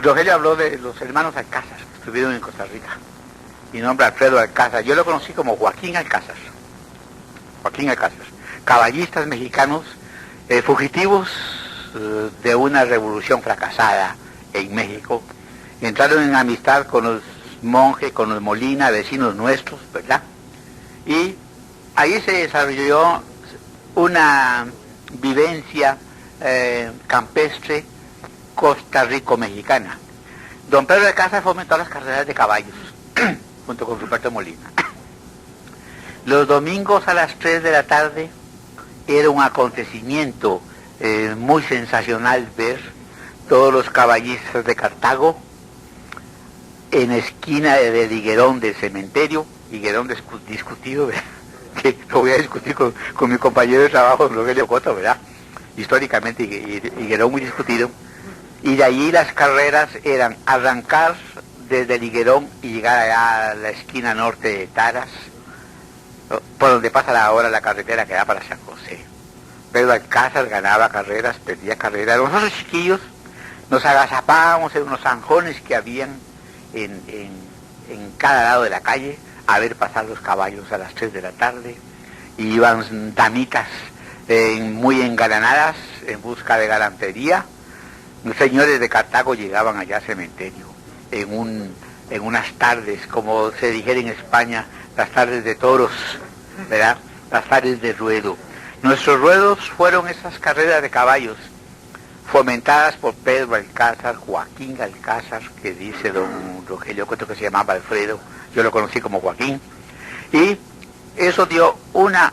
Rogelio habló de los hermanos Alcázar, que estuvieron en Costa Rica, y nombra a Alfredo Alcázar. Yo lo conocí como Joaquín Alcázar. Joaquín Alcázar. Caballistas mexicanos, fugitivos de una revolución fracasada en México. Entraron en amistad con los Monjes, con los Molina, vecinos nuestros, ¿verdad? Y ahí se desarrolló una vivencia campestre costarrico-mexicana. Don Pedro de Casa fomentó las carreras de caballos, junto con Ruperto Molina. Los domingos a las 3 de la tarde era un acontecimiento muy sensacional ver todos los caballistas de Cartago en la esquina de Higuerón del cementerio, Higuerón discutido, ¿verdad? Que lo voy a discutir con mi compañero de trabajo, Rogelio Cotto, ¿verdad? Históricamente Higuerón muy discutido. Y de allí las carreras eran arrancar desde el Higuerón y llegar allá a la esquina norte de Taras, por donde pasa ahora la carretera que da para San José. Pedro Alcázar ganaba carreras, perdía carreras. Nosotros chiquillos nos agazapábamos en unos zanjones que habían en cada lado de la calle a ver pasar los caballos a las 3 de la tarde. Y iban damitas muy engalanadas en busca de galantería. Los señores de Cartago llegaban allá al cementerio en unas tardes, como se dijera en España, las tardes de toros, ¿verdad? Las tardes de ruedo. Nuestros ruedos fueron esas carreras de caballos fomentadas por Pedro Alcázar, Joaquín Alcázar, que dice don Rogelio Cotto que se llamaba Alfredo, yo lo conocí como Joaquín, y eso dio una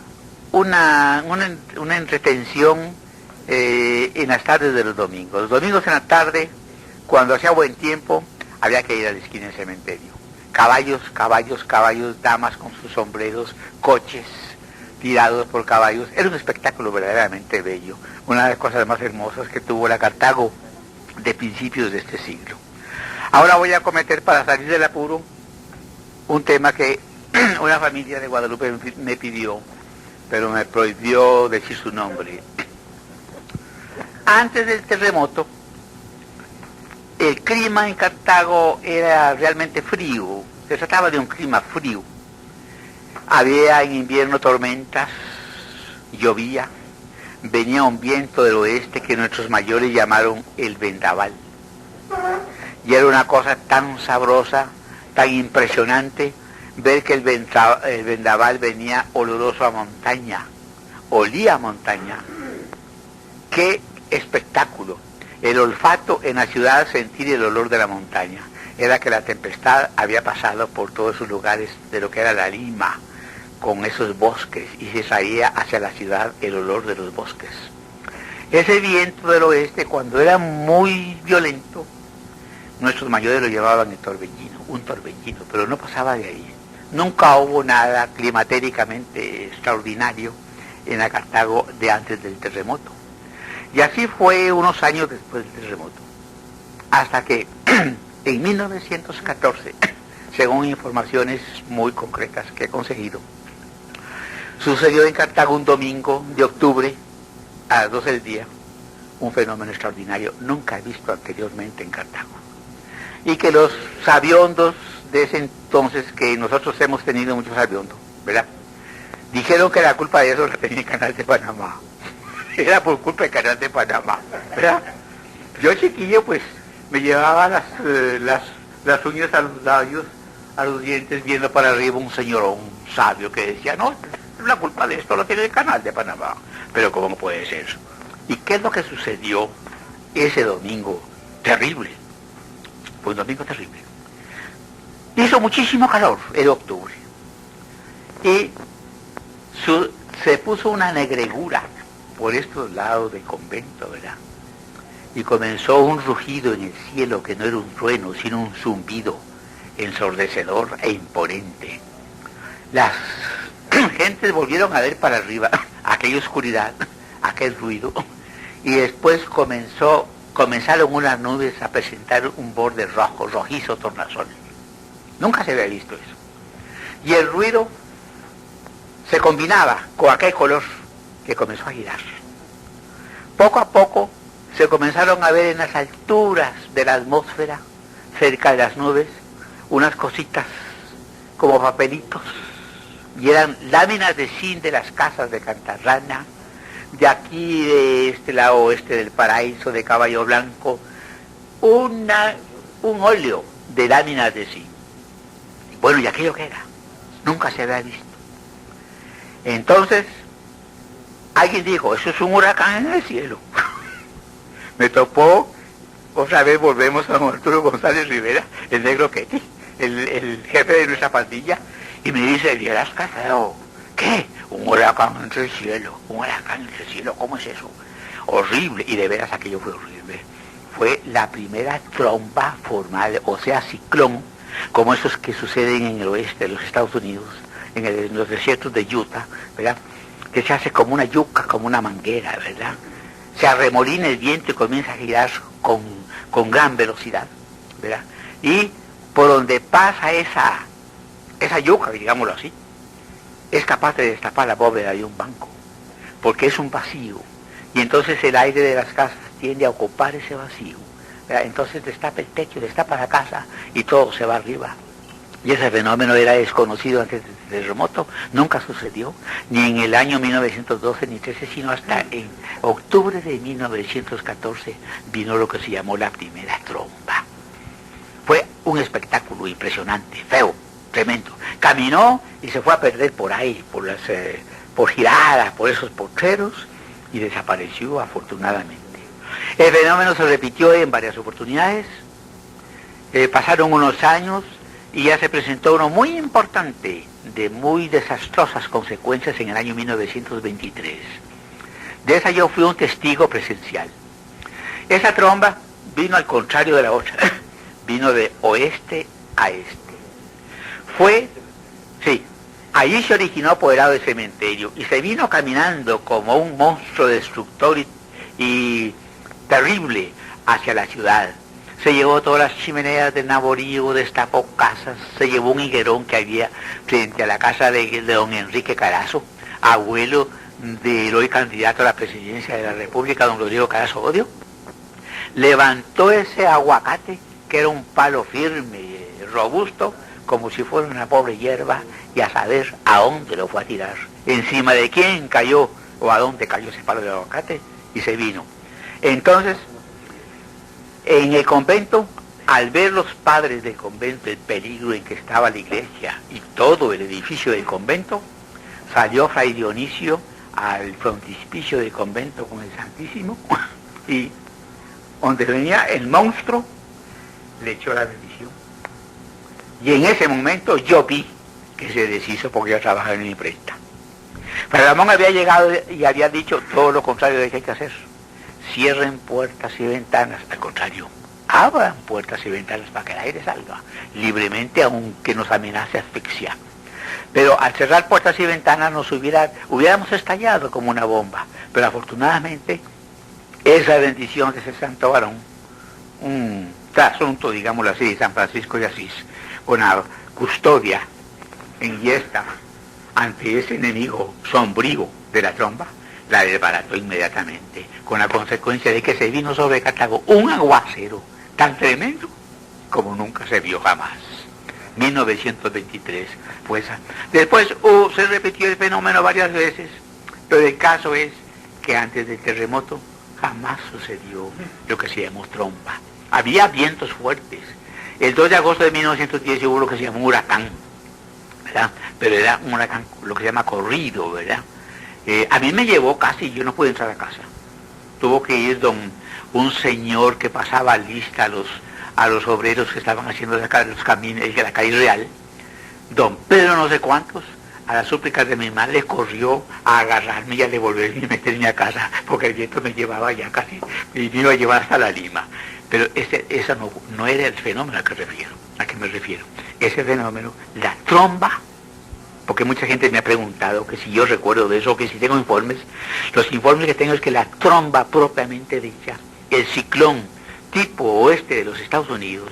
entretención en las tardes de los domingos. Los domingos en la tarde, cuando hacía buen tiempo, había que ir a la esquina del cementerio. Caballos, damas con sus sombreros, coches tirados por caballos. Era un espectáculo verdaderamente bello, una de las cosas más hermosas que tuvo la Cartago de principios de este siglo. Ahora voy a cometer, para salir del apuro, un tema que una familia de Guadalupe me pidió, pero me prohibió decir su nombre. Antes del terremoto, el clima en Cartago era realmente frío, se trataba de un clima frío. Había en invierno tormentas, llovía, venía un viento del oeste que nuestros mayores llamaron el vendaval. Y era una cosa tan sabrosa, tan impresionante, ver que el vendaval venía oloroso a montaña, olía a montaña. ¡Qué espectáculo! El olfato en la ciudad, sentir el olor de la montaña. Era que la tempestad había pasado por todos esos lugares de lo que era la Lima, con esos bosques, y se salía hacia la ciudad el olor de los bosques. Ese viento del oeste, cuando era muy violento, nuestros mayores lo llevaban en torbellino, un torbellino, pero no pasaba de ahí. Nunca hubo nada climatéricamente extraordinario en la Cartago de antes del terremoto. Y así fue unos años después del terremoto, hasta que en 1914, según informaciones muy concretas que he conseguido, sucedió en Cartago un domingo de octubre a las 12 del día, un fenómeno extraordinario nunca visto anteriormente en Cartago. Y que los sabiondos de ese entonces, que nosotros hemos tenido muchos sabiondos, ¿verdad?, dijeron que la culpa de eso la tenía el Canal de Panamá. Era por culpa del Canal de Panamá, ¿verdad? Yo chiquillo pues me llevaba las uñas a los labios, a los dientes, viendo para arriba un señor, un sabio, que decía, no, la culpa de esto lo tiene el Canal de Panamá. Pero ¿cómo puede ser? ¿Y qué es lo que sucedió ese domingo terrible? Fue un domingo terrible. Hizo muchísimo calor, era octubre, y se puso una negregura por estos lados del convento, ¿verdad? Y comenzó un rugido en el cielo que no era un trueno, sino un zumbido ensordecedor e imponente. Las gentes volvieron a ver para arriba aquella oscuridad, aquel ruido, y después comenzaron unas nubes a presentar un borde rojo, rojizo, tornasol. Nunca se había visto eso. Y el ruido se combinaba con aquel color que comenzó a girar. Poco a poco se comenzaron a ver en las alturas de la atmósfera, cerca de las nubes, unas cositas como papelitos, y eran láminas de zinc de las casas de Cantarrana, de aquí, de este lado oeste del Paraíso, de Caballo Blanco, un óleo de láminas de zinc. Bueno, ¿y aquello qué era? Nunca se había visto. Entonces, alguien dijo, eso es un huracán en el cielo. Me topó, otra vez volvemos a don Arturo González Rivera, el negro Ketty, el jefe de nuestra pandilla, y me dice, ¿vieras qué feo? ¿Qué? Un huracán entre el cielo, un huracán entre el cielo, ¿cómo es eso? Horrible, y de veras aquello fue horrible. Fue la primera tromba formal, o sea, ciclón, como esos que suceden en el oeste de los Estados Unidos, en los desiertos de Utah, ¿verdad? Que se hace como una yuca, como una manguera, ¿verdad? Se arremolina el viento y comienza a girar con gran velocidad, ¿verdad? Y por donde pasa esa yuca, digámoslo así, es capaz de destapar la bóveda de un banco, porque es un vacío, y entonces el aire de las casas tiende a ocupar ese vacío, ¿verdad? Entonces destapa el techo, destapa la casa, y todo se va arriba. Y ese fenómeno era desconocido antes del terremoto, nunca sucedió, ni en el año 1912 ni 13, sino hasta en octubre de 1914 vino lo que se llamó la primera tromba. Fue un espectáculo impresionante, feo, tremendo. Caminó y se fue a perder por ahí, por giradas, por esos potreros, y desapareció afortunadamente. El fenómeno se repitió en varias oportunidades, pasaron unos años, y ya se presentó uno muy importante, de muy desastrosas consecuencias en el año 1923. De esa yo fui un testigo presencial. Esa tromba vino al contrario de la otra, vino de oeste a este. Allí se originó por el lado del cementerio, y se vino caminando como un monstruo destructor y terrible hacia la ciudad. Se llevó todas las chimeneas de Naborío, destapó casas, se llevó un higuerón que había frente a la casa de don Enrique Carazo, abuelo del hoy candidato a la presidencia de la República, don Rodrigo Carazo Odio. Levantó ese aguacate, que era un palo firme, robusto, como si fuera una pobre hierba, y a saber a dónde lo fue a tirar. Encima de quién cayó, o a dónde cayó ese palo de aguacate, y se vino. Entonces, en el convento, al ver los padres del convento el peligro en que estaba la iglesia y todo el edificio del convento, salió Fray Dionisio al frontispicio del convento con el Santísimo, y donde venía el monstruo, le echó la bendición. Y en ese momento yo vi que se deshizo, porque yo trabajaba en mi imprenta. Fray Ramón había llegado y había dicho todo lo contrario de que hay que hacer. Cierren puertas y ventanas, al contrario, abran puertas y ventanas para que el aire salga libremente, aunque nos amenace asfixia. Pero al cerrar puertas y ventanas hubiéramos estallado como una bomba. Pero afortunadamente, esa bendición de ese santo varón, un asunto, digámoslo así, de San Francisco de Asís, una custodia enhiesta ante ese enemigo sombrío de la tromba, la desbarató inmediatamente, con la consecuencia de que se vino sobre Cartago un aguacero tan tremendo como nunca se vio jamás. 1923 fue esa. Después se repitió el fenómeno varias veces, pero el caso es que antes del terremoto jamás sucedió lo que se llamó tromba. Había vientos fuertes. El 2 de agosto de 1910 hubo lo que se llamó un huracán, ¿verdad? Pero era un huracán, lo que se llama corrido, ¿verdad? A mí me llevó casi, yo no pude entrar a casa. Tuvo que ir un señor que pasaba lista a los obreros que estaban haciendo los caminos de la calle Real, don Pedro no sé cuántos, a las súplicas de mi madre, corrió a agarrarme y a devolverme y meterme a casa, porque el viento me llevaba ya casi, y me iba a llevar hasta la Lima. Pero ese no era el fenómeno a que me refiero. Ese fenómeno, la tromba, porque mucha gente me ha preguntado que si yo recuerdo de eso, que si tengo informes. Los informes que tengo es que la tromba propiamente dicha, el ciclón tipo oeste de los Estados Unidos,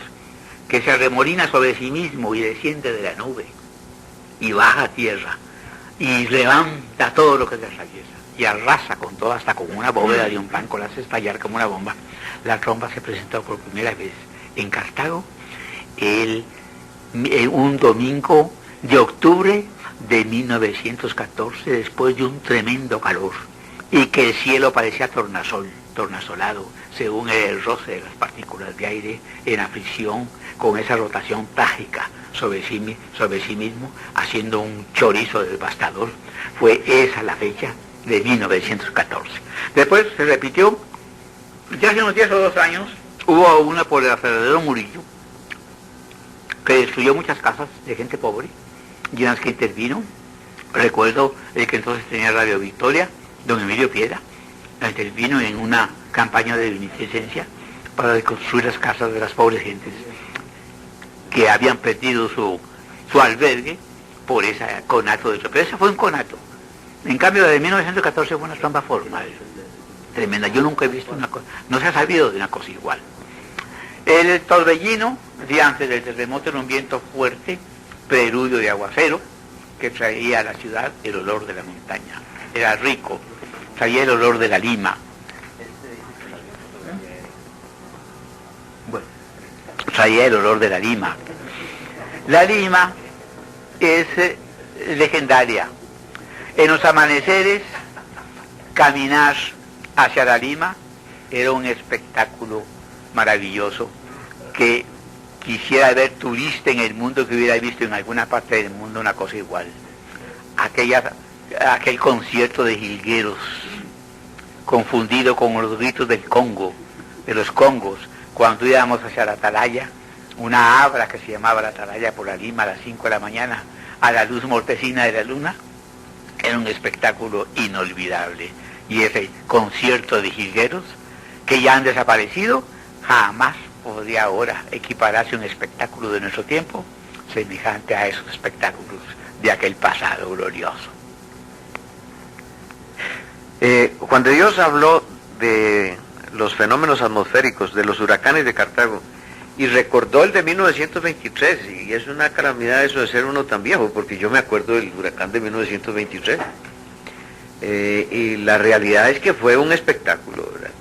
que se arremolina sobre sí mismo y desciende de la nube, y baja a tierra, y levanta todo lo que se atraviesa. y arrasa con todo, hasta con una bóveda de un banco, la hace estallar como una bomba. La tromba se presentó por primera vez en Cartago un domingo de octubre de 1914, después de un tremendo calor, y que el cielo parecía tornasolado, según el roce de las partículas de aire en la fricción, con esa rotación trágica sobre sí mismo, haciendo un chorizo devastador. Fue esa la fecha de 1914. Después se repitió, ya hace unos 10 o 12 años, hubo una por el aferradero Murillo, que destruyó muchas casas de gente pobre, y en las que intervino, recuerdo el que entonces tenía Radio Victoria, don Emilio Piedra, intervino en una campaña de beneficencia para reconstruir las casas de las pobres gentes que habían perdido su albergue por ese conato de tromba. Pero ese fue un conato. En cambio, la de 1914 fue una tromba formal, tremenda. Yo nunca he visto una cosa, no se ha sabido de una cosa igual. El torbellino, de antes del terremoto, era un viento fuerte, preludio de aguacero, que traía a la ciudad el olor de la montaña. Era rico, traía el olor de la lima. Bueno, traía el olor de la lima. La lima es legendaria. En los amaneceres, caminar hacia la lima era un espectáculo maravilloso que quisiera ver turista en el mundo que hubiera visto en alguna parte del mundo una cosa igual. Aquel concierto de jilgueros confundido con los gritos del Congo, de los congos, cuando íbamos hacia la atalaya, una abra que se llamaba la atalaya por la Lima a las 5 de la mañana, a la luz mortecina de la luna, era un espectáculo inolvidable. Y ese concierto de jilgueros, que ya han desaparecido, jamás podría ahora equipararse a un espectáculo de nuestro tiempo semejante a esos espectáculos de aquel pasado glorioso. Juan de Dios habló de los fenómenos atmosféricos, de los huracanes de Cartago, y recordó el de 1923, y es una calamidad eso de ser uno tan viejo, porque yo me acuerdo del huracán de 1923, y la realidad es que fue un espectáculo, ¿verdad?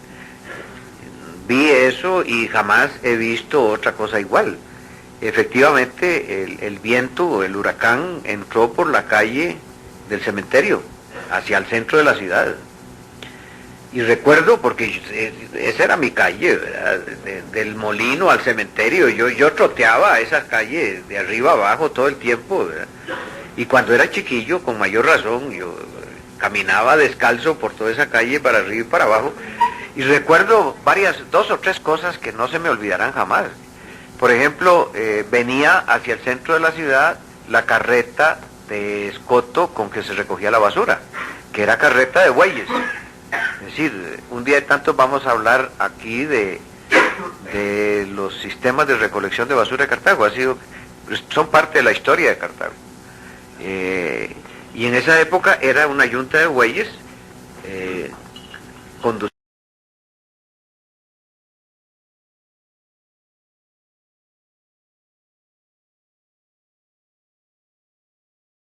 Vi eso y jamás he visto otra cosa igual. Efectivamente, el viento, el huracán, entró por la calle del cementerio, hacia el centro de la ciudad. Y recuerdo, porque esa era mi calle, ¿verdad? Del molino al cementerio, yo troteaba esa calle de arriba abajo todo el tiempo, ¿verdad? Y cuando era chiquillo, con mayor razón, yo caminaba descalzo por toda esa calle para arriba y para abajo, y recuerdo dos o tres cosas que no se me olvidarán jamás. Por ejemplo, venía hacia el centro de la ciudad la carreta de escoto con que se recogía la basura, que era carreta de bueyes. Es decir, un día de tantos vamos a hablar aquí de los sistemas de recolección de basura de Cartago. Son parte de la historia de Cartago. Y en esa época era una yunta de bueyes conducida